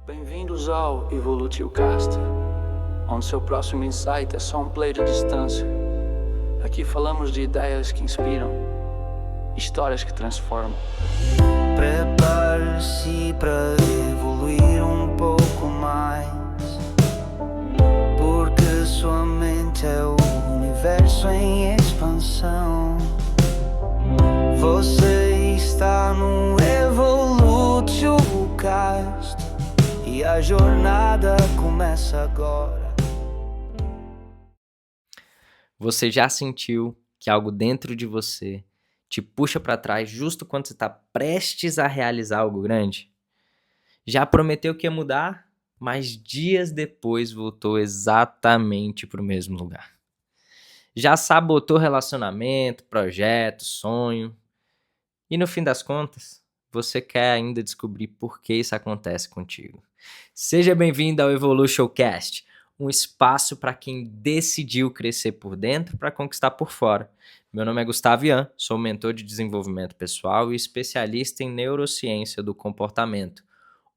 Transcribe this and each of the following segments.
Bem-vindos ao Evolutio Cast, onde seu próximo insight é só um play de distância. Aqui falamos de ideias que inspiram, histórias que transformam. Prepare-se para evoluir um pouco mais, porque sua mente é o universo em expansão. Você está no Evolutio Cast e a jornada começa agora. Você já sentiu que algo dentro de você te puxa para trás justo quando você está prestes a realizar algo grande? Já prometeu que ia mudar, mas dias depois voltou exatamente para o mesmo lugar. Já sabotou relacionamento, projeto, sonho. E no fim das contas, você quer ainda descobrir por que isso acontece contigo. Seja bem-vindo ao Evolution Cast, um espaço para quem decidiu crescer por dentro para conquistar por fora. Meu nome é Gustavo Ian, sou mentor de desenvolvimento pessoal e especialista em neurociência do comportamento.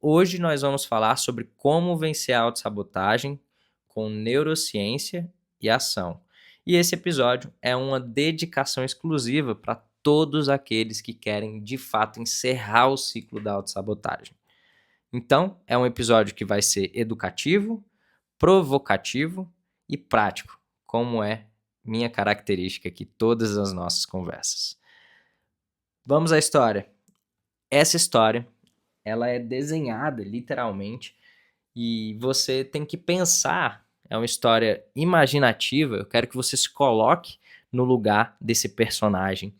Hoje nós vamos falar sobre como vencer a autossabotagem com neurociência e ação. E esse episódio é uma dedicação exclusiva para todos aqueles que querem de fato encerrar o ciclo da autossabotagem. Então, é um episódio que vai ser educativo, provocativo e prático, como é minha característica aqui todas as nossas conversas. Vamos à história. Essa história, ela é desenhada literalmente e você tem que pensar, é uma história imaginativa, eu quero que você se coloque no lugar desse personagem,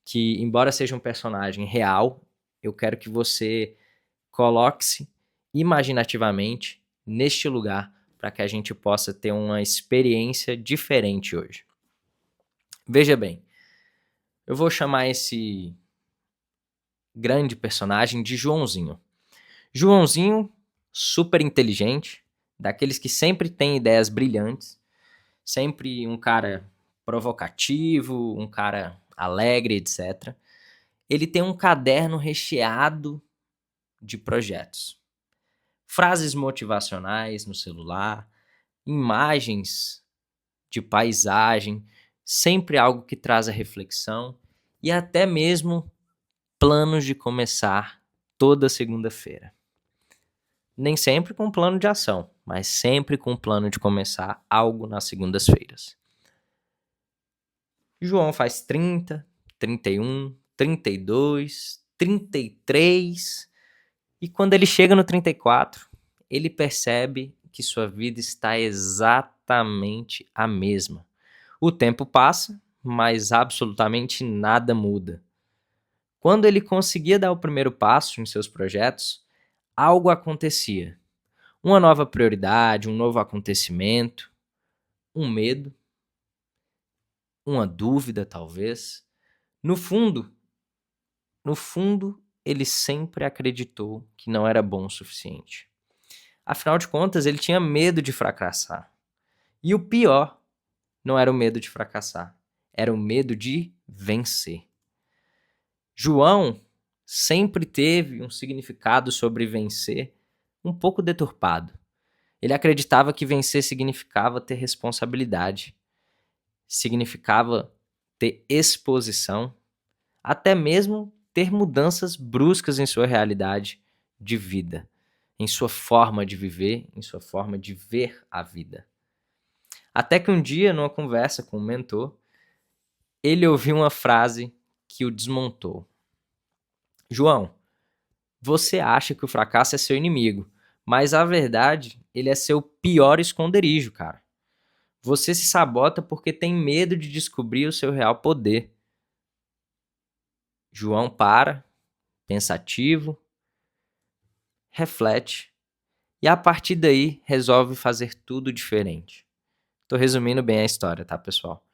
que embora seja um personagem real, eu quero que você coloque-se imaginativamente neste lugar para que a gente possa ter uma experiência diferente hoje. Veja bem, eu vou chamar esse grande personagem de Joãozinho. Joãozinho, super inteligente, daqueles que sempre tem ideias brilhantes, sempre um cara provocativo, um cara alegre, etc. Ele tem um caderno recheado de projetos. Frases motivacionais no celular, imagens de paisagem, sempre algo que traz a reflexão e até mesmo planos de começar toda segunda-feira. Nem sempre com plano de ação, mas sempre com plano de começar algo nas segundas-feiras. João faz 30, 31, 32, 33 e quando ele chega no 34, ele percebe que sua vida está exatamente a mesma. O tempo passa, mas absolutamente nada muda. Quando ele conseguia dar o primeiro passo em seus projetos, algo acontecia. Uma nova prioridade, um novo acontecimento, um medo, uma dúvida talvez. No fundo, ele sempre acreditou que não era bom o suficiente. Afinal de contas, ele tinha medo de fracassar. E o pior não era o medo de fracassar, era o medo de vencer. João sempre teve um significado sobre vencer um pouco deturpado. Ele acreditava que vencer significava ter responsabilidade, significava ter exposição, até mesmo ter mudanças bruscas em sua realidade de vida, em sua forma de viver, em sua forma de ver a vida. Até que um dia, numa conversa com um mentor, ele ouviu uma frase que o desmontou. João, você acha que o fracasso é seu inimigo, mas a verdade, ele é seu pior esconderijo, cara. Você se sabota porque tem medo de descobrir o seu real poder. João para, pensativo, reflete e a partir daí resolve fazer tudo diferente. Tô resumindo bem a história, tá, pessoal?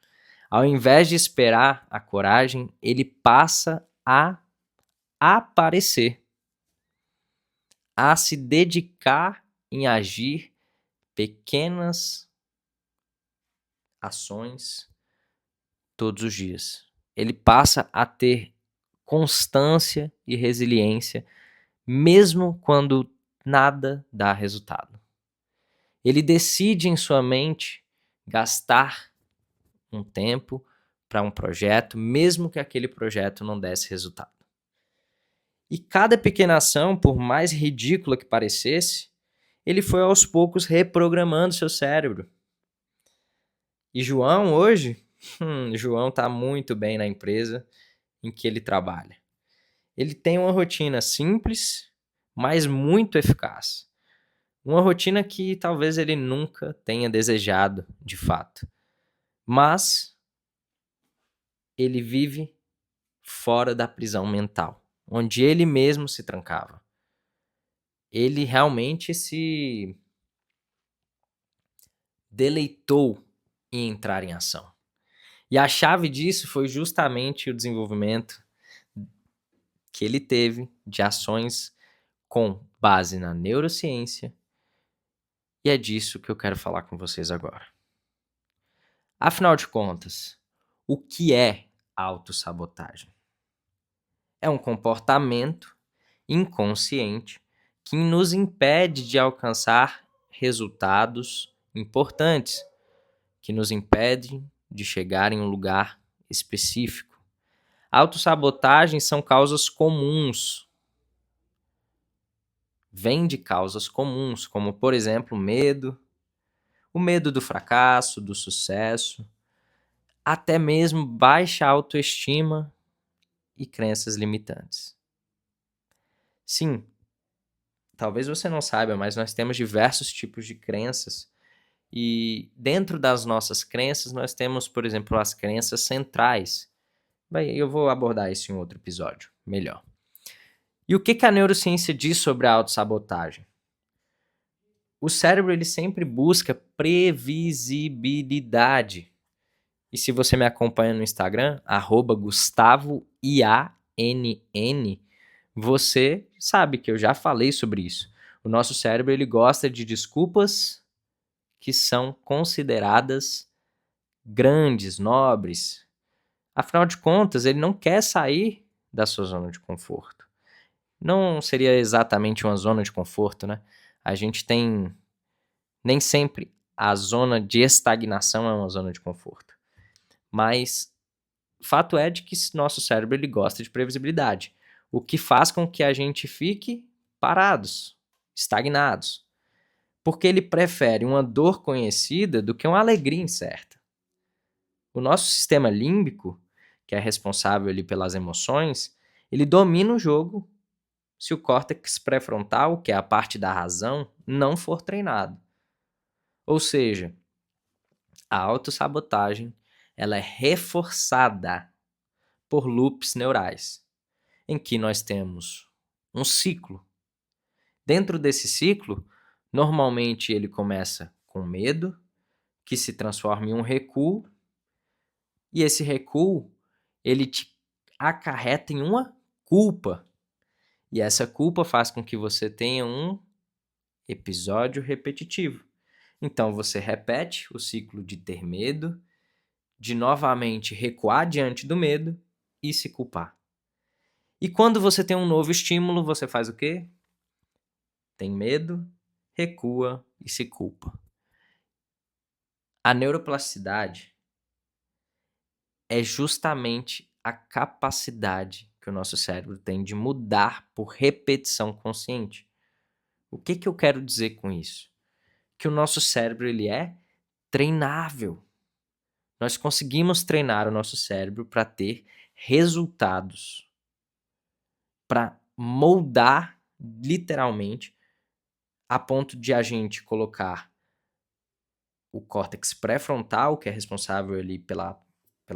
Ao invés de esperar a coragem, ele passa a aparecer, a se dedicar em agir pequenas ações todos os dias. Ele passa a ter constância e resiliência, mesmo quando nada dá resultado. Ele decide em sua mente gastar um tempo para um projeto, mesmo que aquele projeto não desse resultado. E cada pequena ação, por mais ridícula que parecesse, ele foi aos poucos reprogramando seu cérebro. E João hoje, João está muito bem na empresa em que ele trabalha. Ele tem uma rotina simples, mas muito eficaz. Uma rotina que talvez ele nunca tenha desejado, de fato. Mas ele vive fora da prisão mental, onde ele mesmo se trancava. Ele realmente se deleitou em entrar em ação. E a chave disso foi justamente o desenvolvimento que ele teve de ações com base na neurociência, e é disso que eu quero falar com vocês agora. Afinal de contas, o que é autossabotagem? É um comportamento inconsciente que nos impede de alcançar resultados importantes, que nos impede de chegar em um lugar específico. Autossabotagem são causas comuns. Vem de causas comuns, como, por exemplo, medo, o medo do fracasso, do sucesso, até mesmo baixa autoestima e crenças limitantes. Sim, talvez você não saiba, mas nós temos diversos tipos de crenças e dentro das nossas crenças nós temos, por exemplo, as crenças centrais. Bem, eu vou abordar isso em outro episódio, melhor. E o que a neurociência diz sobre a autossabotagem? O cérebro ele sempre busca previsibilidade. E se você me acompanha no Instagram, @GustavoIANN, você sabe que eu já falei sobre isso. O nosso cérebro ele gosta de desculpas que são consideradas grandes, nobres. Afinal de contas, ele não quer sair da sua zona de conforto. Não seria exatamente uma zona de conforto, né? A gente tem... Nem sempre a zona de estagnação é uma zona de conforto. Mas fato é de que nosso cérebro ele gosta de previsibilidade, o que faz com que a gente fique parados, estagnados, porque ele prefere uma dor conhecida do que uma alegria incerta. O nosso sistema límbico, que é responsável ali pelas emoções, ele domina o jogo se o córtex pré-frontal, que é a parte da razão, não for treinado. Ou seja, a autossabotagem ela é reforçada por loops neurais, em que nós temos um ciclo. Dentro desse ciclo, normalmente ele começa com medo, que se transforma em um recuo, e esse recuo ele te acarreta em uma culpa. E essa culpa faz com que você tenha um episódio repetitivo. Então você repete o ciclo de ter medo, de novamente recuar diante do medo e se culpar. E quando você tem um novo estímulo, você faz o quê? Tem medo, recua e se culpa. A neuroplasticidade é justamente a capacidade que o nosso cérebro tem de mudar por repetição consciente. O que eu quero dizer com isso? Que o nosso cérebro ele é treinável. Nós conseguimos treinar o nosso cérebro para ter resultados, para moldar literalmente a ponto de a gente colocar o córtex pré-frontal, que é responsável ali pela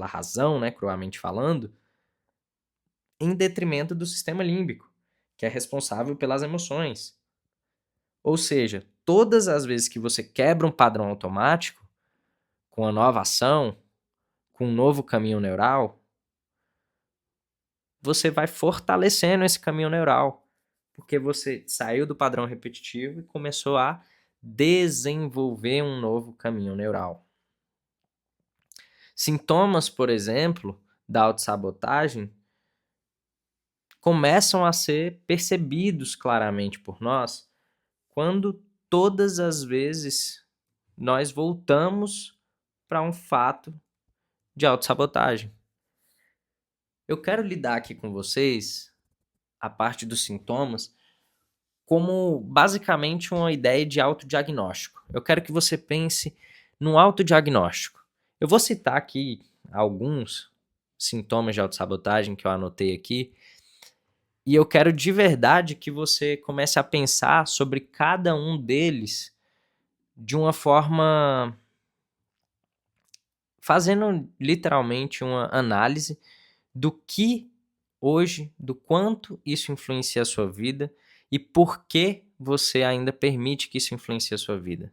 razão, né, cruamente falando, em detrimento do sistema límbico, que é responsável pelas emoções. Ou seja, todas as vezes que você quebra um padrão automático, com a nova ação, com um novo caminho neural, você vai fortalecendo esse caminho neural, porque você saiu do padrão repetitivo e começou a desenvolver um novo caminho neural. Sintomas, por exemplo, da autossabotagem começam a ser percebidos claramente por nós quando todas as vezes nós voltamos para um fato de autossabotagem. Eu quero lidar aqui com vocês a parte dos sintomas como basicamente uma ideia de autodiagnóstico. Eu quero que você pense no autodiagnóstico. Eu vou citar aqui alguns sintomas de autossabotagem que eu anotei aqui, e eu quero de verdade que você comece a pensar sobre cada um deles de uma forma fazendo literalmente uma análise do que hoje, do quanto isso influencia a sua vida e por que você ainda permite que isso influencie a sua vida.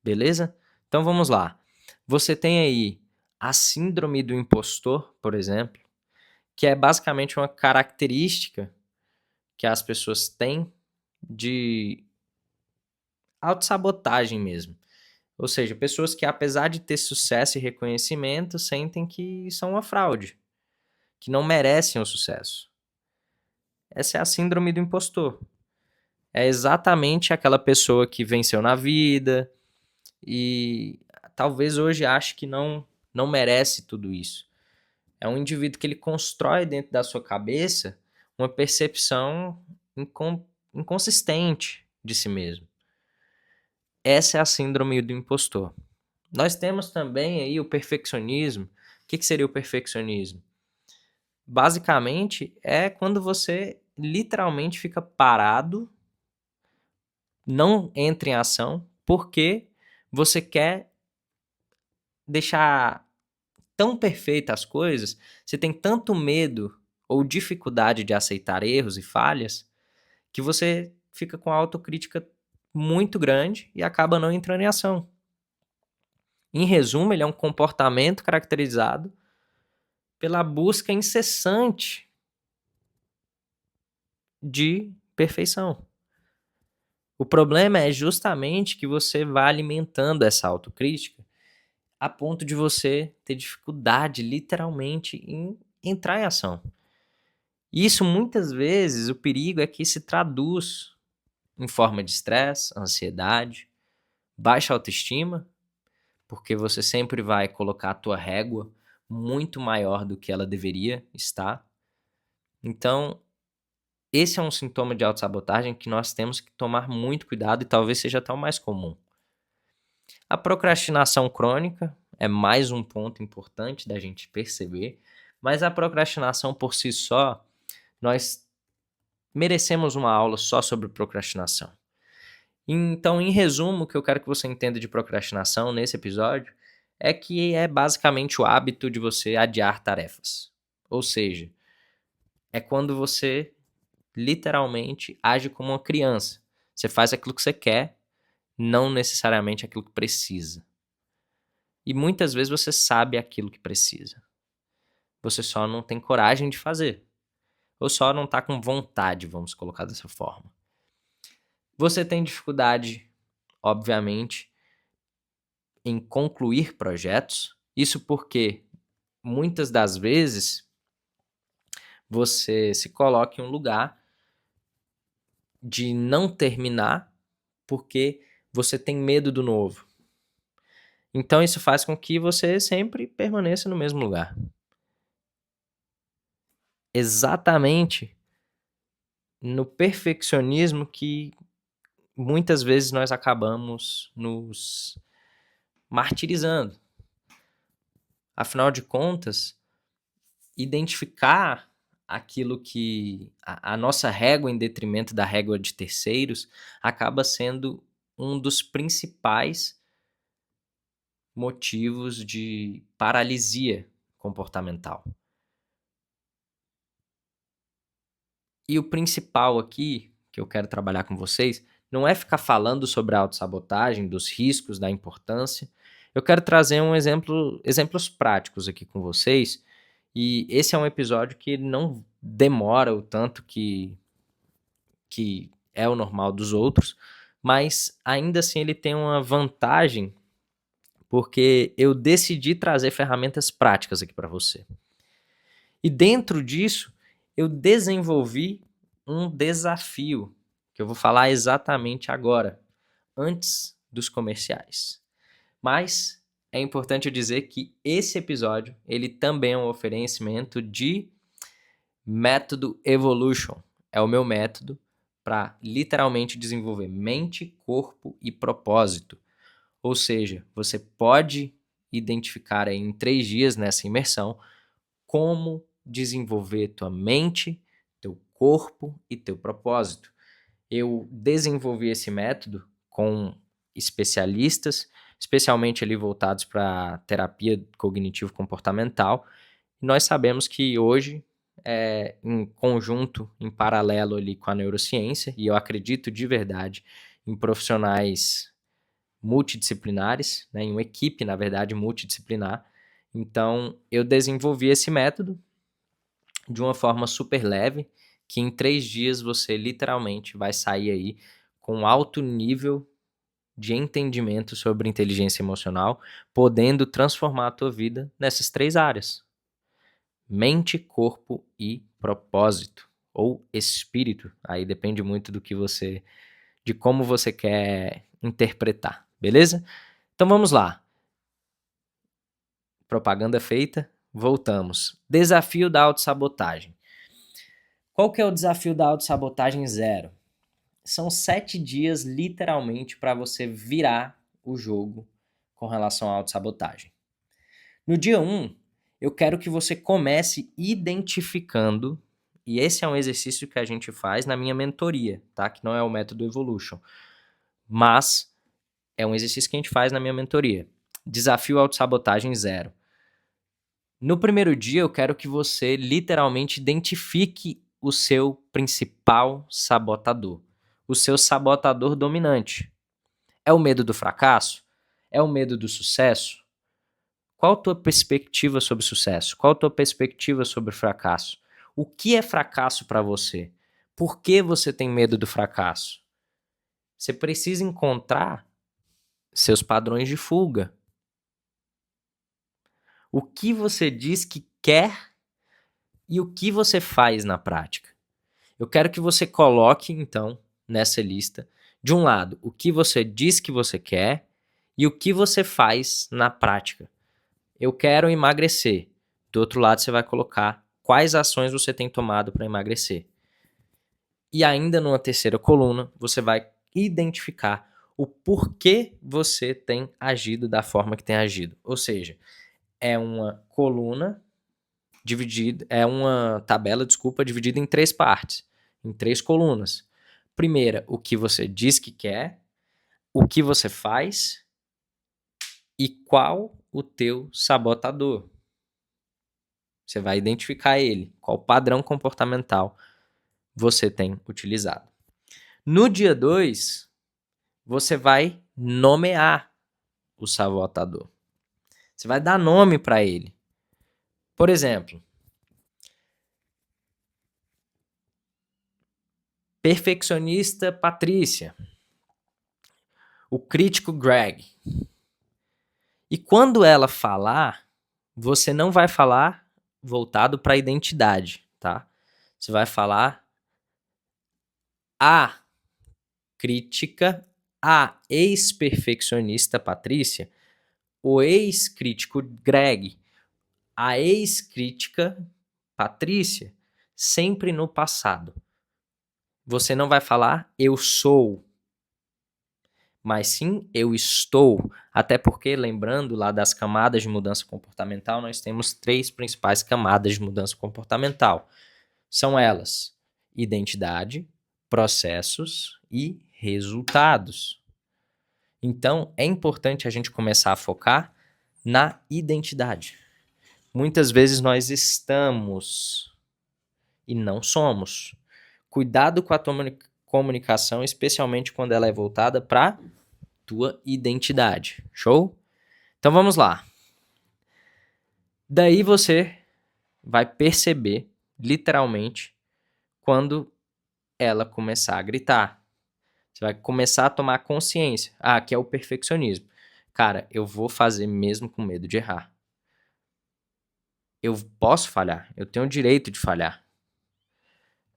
Beleza? Então vamos lá. Você tem aí a síndrome do impostor, por exemplo, que é basicamente uma característica que as pessoas têm de autossabotagem mesmo. Ou seja, pessoas que, apesar de ter sucesso e reconhecimento, sentem que são uma fraude, que não merecem o sucesso. Essa é a síndrome do impostor. É exatamente aquela pessoa que venceu na vida e talvez hoje ache que não merece tudo isso. É um indivíduo que ele constrói dentro da sua cabeça uma percepção inconsistente de si mesmo. Essa é a síndrome do impostor. Nós temos também aí o perfeccionismo. O que seria o perfeccionismo? Basicamente é quando você literalmente fica parado, não entra em ação, porque você quer deixar tão perfeitas as coisas, você tem tanto medo ou dificuldade de aceitar erros e falhas, que você fica com a autocrítica muito grande e acaba não entrando em ação. Em resumo, ele é um comportamento caracterizado pela busca incessante de perfeição. O problema é justamente que você vai alimentando essa autocrítica a ponto de você ter dificuldade, literalmente, em entrar em ação. E isso, muitas vezes, o perigo é que se traduz em forma de estresse, ansiedade, baixa autoestima, porque você sempre vai colocar a tua régua muito maior do que ela deveria estar. Então, esse é um sintoma de autossabotagem que nós temos que tomar muito cuidado e talvez seja até o mais comum. A procrastinação crônica é mais um ponto importante da gente perceber, mas a procrastinação por si só, nós merecemos uma aula só sobre procrastinação. Então, em resumo, o que eu quero que você entenda de procrastinação nesse episódio é que é basicamente o hábito de você adiar tarefas. Ou seja, é quando você literalmente age como uma criança. Você faz aquilo que você quer, não necessariamente aquilo que precisa. E muitas vezes você sabe aquilo que precisa. Você só não tem coragem de fazer. Ou só não está com vontade, vamos colocar dessa forma. Você tem dificuldade, obviamente, em concluir projetos. Isso porque muitas das vezes você se coloca em um lugar de não terminar porque você tem medo do novo. Então isso faz com que você sempre permaneça no mesmo lugar. Exatamente no perfeccionismo que muitas vezes nós acabamos nos martirizando. Afinal de contas, identificar aquilo que a nossa régua em detrimento da régua de terceiros acaba sendo um dos principais motivos de paralisia comportamental. E o principal aqui, que eu quero trabalhar com vocês, não é ficar falando sobre a autossabotagem, dos riscos, da importância. Eu quero trazer exemplos práticos aqui com vocês. E esse é um episódio que não demora o tanto que é o normal dos outros, mas ainda assim ele tem uma vantagem, porque eu decidi trazer ferramentas práticas aqui para você. E dentro disso, eu desenvolvi um desafio que eu vou falar exatamente agora, antes dos comerciais. Mas é importante eu dizer que esse episódio, ele também é um oferecimento de Método Evolution. É o meu método para literalmente desenvolver mente, corpo e propósito. Ou seja, você pode identificar aí em 3 dias nessa imersão como desenvolver tua mente, teu corpo e teu propósito. Eu desenvolvi esse método com especialistas, especialmente ali voltados para terapia cognitivo-comportamental. E nós sabemos que hoje, em conjunto, em paralelo ali com a neurociência, e eu acredito de verdade em profissionais multidisciplinares, né, em uma equipe, na verdade, multidisciplinar. Então, eu desenvolvi esse método de uma forma super leve, que em 3 dias você literalmente vai sair aí com alto nível de entendimento sobre inteligência emocional, podendo transformar a tua vida nessas 3 áreas: mente, corpo e propósito, ou espírito. Aí depende muito de como você quer interpretar, beleza? Então vamos lá. Propaganda feita, voltamos. Desafio da autossabotagem. Qual que é o desafio da autossabotagem 0? São 7 dias, literalmente, para você virar o jogo com relação à autossabotagem. No dia 1, eu quero que você comece identificando, e esse é um exercício que a gente faz na minha mentoria, tá? Que não é o método Evolution, mas é um exercício que a gente faz na minha mentoria. Desafio autossabotagem 0. No primeiro dia, eu quero que você literalmente identifique o seu principal sabotador, o seu sabotador dominante. É o medo do fracasso? É o medo do sucesso? Qual a tua perspectiva sobre sucesso? Qual a tua perspectiva sobre fracasso? O que é fracasso para você? Por que você tem medo do fracasso? Você precisa encontrar seus padrões de fuga. O que você diz que quer e o que você faz na prática. Eu quero que você coloque, então, nessa lista, de um lado, o que você diz que você quer e o que você faz na prática. Eu quero emagrecer. Do outro lado, você vai colocar quais ações você tem tomado para emagrecer. E ainda numa terceira coluna, você vai identificar o porquê você tem agido da forma que tem agido. Ou seja, é uma coluna dividida, é uma tabela, dividida em 3 partes, em 3 colunas. Primeira, o que você diz que quer, o que você faz e qual o teu sabotador. Você vai identificar ele, qual padrão comportamental você tem utilizado. No dia 2, você vai nomear o sabotador. Você vai dar nome para ele. Por exemplo, perfeccionista Patrícia, o crítico Greg. E quando ela falar, você não vai falar voltado para a identidade, tá? Você vai falar a crítica, a ex-perfeccionista Patrícia, o ex-crítico Greg, a ex-crítica Patrícia, sempre no passado. Você não vai falar eu sou, mas sim eu estou. Até porque, lembrando lá das camadas de mudança comportamental, nós temos 3 principais camadas de mudança comportamental. São elas: identidade, processos e resultados. Então, é importante a gente começar a focar na identidade. Muitas vezes nós estamos e não somos. Cuidado com a tua comunicação, especialmente quando ela é voltada para tua identidade. Show? Então vamos lá. Daí você vai perceber, literalmente, quando ela começar a gritar. Você vai começar a tomar consciência. Que é o perfeccionismo. Cara, eu vou fazer mesmo com medo de errar. Eu posso falhar. Eu tenho o direito de falhar.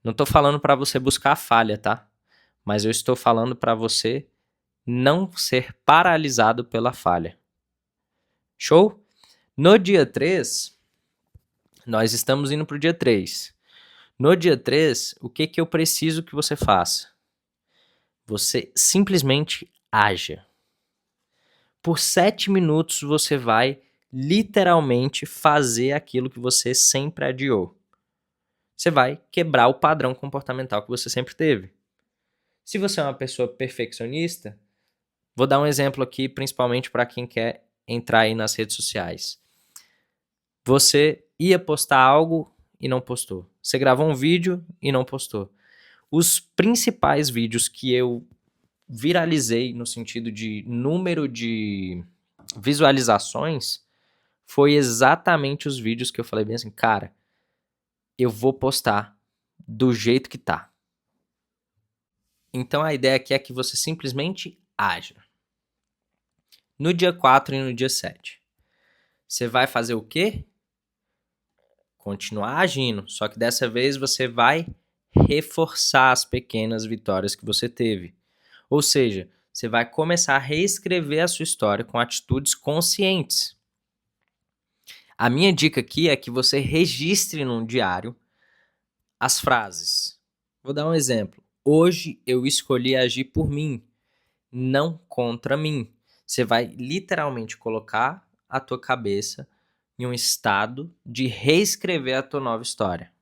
Não tô falando para você buscar a falha, tá? mas eu estou falando para você não ser paralisado pela falha. Show? No dia 3, nós estamos indo para o dia 3. No dia 3, o que eu preciso que você faça? Você simplesmente haja. Por 7 minutos você vai literalmente fazer aquilo que você sempre adiou. Você vai quebrar o padrão comportamental que você sempre teve. Se você é uma pessoa perfeccionista, vou dar um exemplo aqui, principalmente para quem quer entrar aí nas redes sociais. Você ia postar algo e não postou. Você gravou um vídeo e não postou. Os principais vídeos que eu viralizei no sentido de número de visualizações foi exatamente os vídeos que eu falei bem assim, cara, eu vou postar do jeito que tá. Então a ideia aqui é que você simplesmente haja. No dia 4 e no dia 7, você vai fazer o quê? Continuar agindo, só que dessa vez você vai reforçar as pequenas vitórias que você teve. Ou seja, você vai começar a reescrever a sua história com atitudes conscientes. A minha dica aqui é que você registre num diário as frases. Vou dar um exemplo. Hoje eu escolhi agir por mim, não contra mim. Você vai literalmente colocar a tua cabeça em um estado de reescrever a tua nova história.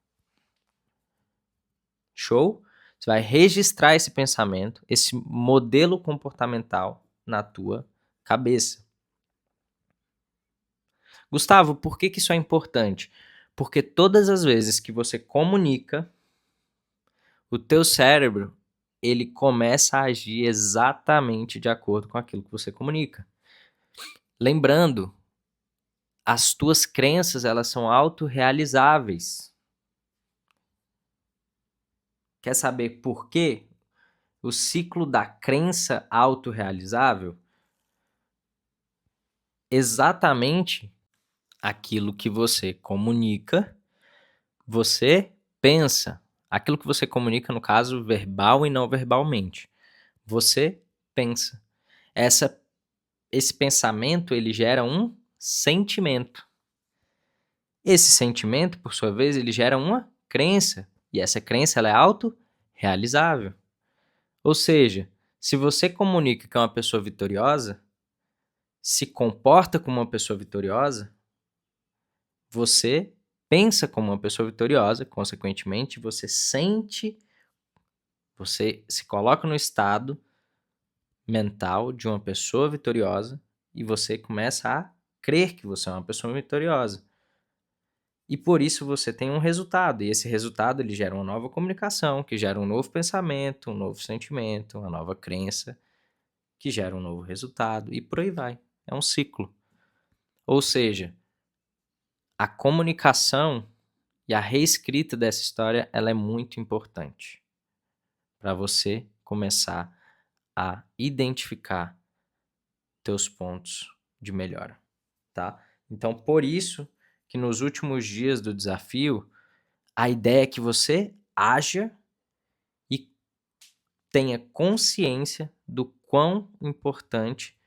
Show? Você vai registrar esse pensamento, esse modelo comportamental na tua cabeça. Gustavo, por que isso é importante? Porque todas as vezes que você comunica, o teu cérebro, ele começa a agir exatamente de acordo com aquilo que você comunica. Lembrando, as tuas crenças, elas são autorrealizáveis. Quer saber por quê? O ciclo da crença autorrealizável, exatamente aquilo que você comunica, você pensa. Aquilo que você comunica, no caso, verbal e não verbalmente. Você pensa. Esse pensamento, ele gera um sentimento. Esse sentimento, por sua vez, ele gera uma crença. E essa crença, ela é autorrealizável. Ou seja, se você comunica que é uma pessoa vitoriosa, se comporta como uma pessoa vitoriosa, você pensa como uma pessoa vitoriosa, consequentemente, você sente, você se coloca no estado mental de uma pessoa vitoriosa e você começa a crer que você é uma pessoa vitoriosa. E por isso você tem um resultado, e esse resultado ele gera uma nova comunicação, que gera um novo pensamento, um novo sentimento, uma nova crença, que gera um novo resultado, e por aí vai. É um ciclo. Ou seja, a comunicação e a reescrita dessa história, ela é muito importante para você começar a identificar teus pontos de melhora, tá? Então, por isso que nos últimos dias do desafio, a ideia é que você haja e tenha consciência do quão importante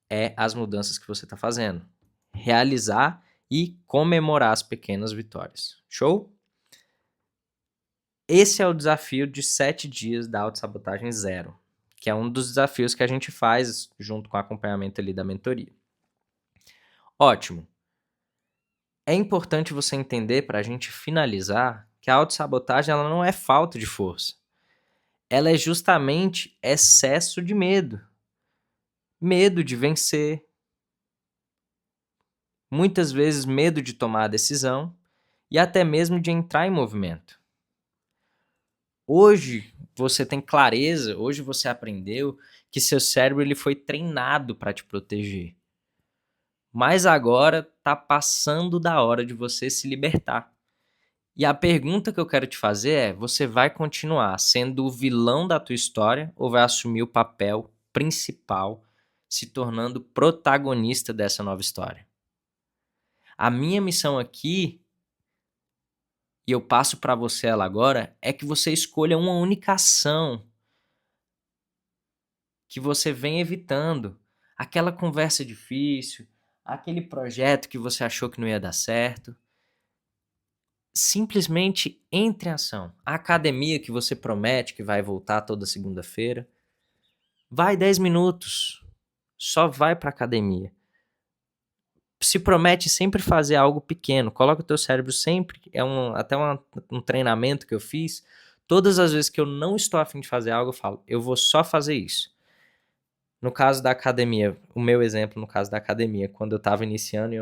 é as mudanças que você está fazendo. Realizar e comemorar as pequenas vitórias. Show? Esse é o desafio de 7 dias da autossabotagem zero, que é um dos desafios que a gente faz junto com o acompanhamento ali da mentoria. Ótimo. É importante você entender, para a gente finalizar, que a autossabotagem ela não é falta de força. Ela é justamente excesso de medo. Medo de vencer. Muitas vezes medo de tomar a decisão e até mesmo de entrar em movimento. Hoje você tem clareza, hoje você aprendeu que seu cérebro ele foi treinado para te proteger. Mas agora está passando da hora de você se libertar. E a pergunta que eu quero te fazer é, você vai continuar sendo o vilão da tua história ou vai assumir o papel principal, se tornando protagonista dessa nova história? A minha missão aqui, e eu passo para você ela agora, é que você escolha uma única ação que você vem evitando. Aquela conversa difícil, aquele projeto que você achou que não ia dar certo. Simplesmente entre em ação. A academia que você promete que vai voltar toda segunda-feira, vai 10 minutos. Só vai para academia. Se promete sempre fazer algo pequeno. Coloca o teu cérebro sempre. Até um treinamento que eu fiz. Todas as vezes que eu não estou a fim de fazer algo, eu falo, eu vou só fazer isso. No caso da academia, o meu exemplo no caso da academia, quando eu estava iniciando e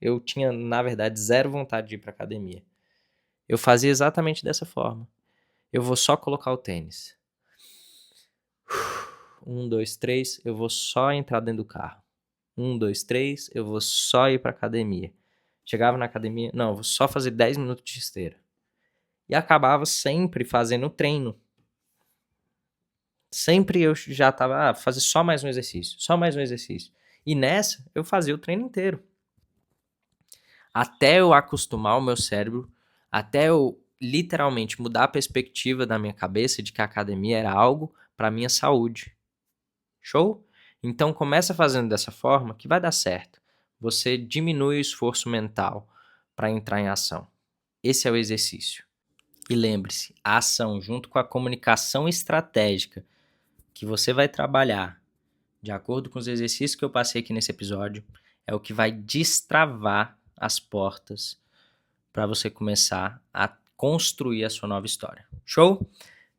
eu tinha, na verdade, zero vontade de ir para academia. Eu fazia exatamente dessa forma. Eu vou só colocar o tênis. 1, 2, 3, eu vou só entrar dentro do carro. 1, 2, 3, eu vou só ir pra academia. Chegava na academia, não, eu vou só fazer 10 minutos de esteira. E acabava sempre fazendo treino. Sempre eu já tava, fazer só mais um exercício, só mais um exercício. E nessa, eu fazia o treino inteiro. Até eu acostumar o meu cérebro, até eu literalmente mudar a perspectiva da minha cabeça de que a academia era algo para minha saúde. Show? Então começa fazendo dessa forma que vai dar certo. Você diminui o esforço mental para entrar em ação. Esse é o exercício. E lembre-se, a ação junto com a comunicação estratégica que você vai trabalhar de acordo com os exercícios que eu passei aqui nesse episódio é o que vai destravar as portas para você começar a construir a sua nova história. Show?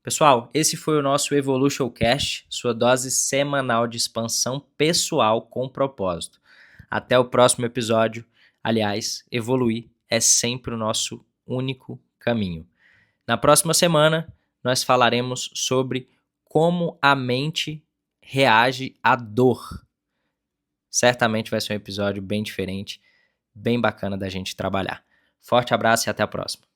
Pessoal, esse foi o nosso Evolution Cast, sua dose semanal de expansão pessoal com propósito. Até o próximo episódio. Aliás, evoluir é sempre o nosso único caminho. Na próxima semana, nós falaremos sobre como a mente reage à dor. Certamente vai ser um episódio bem diferente, bem bacana da gente trabalhar. Forte abraço e até a próxima.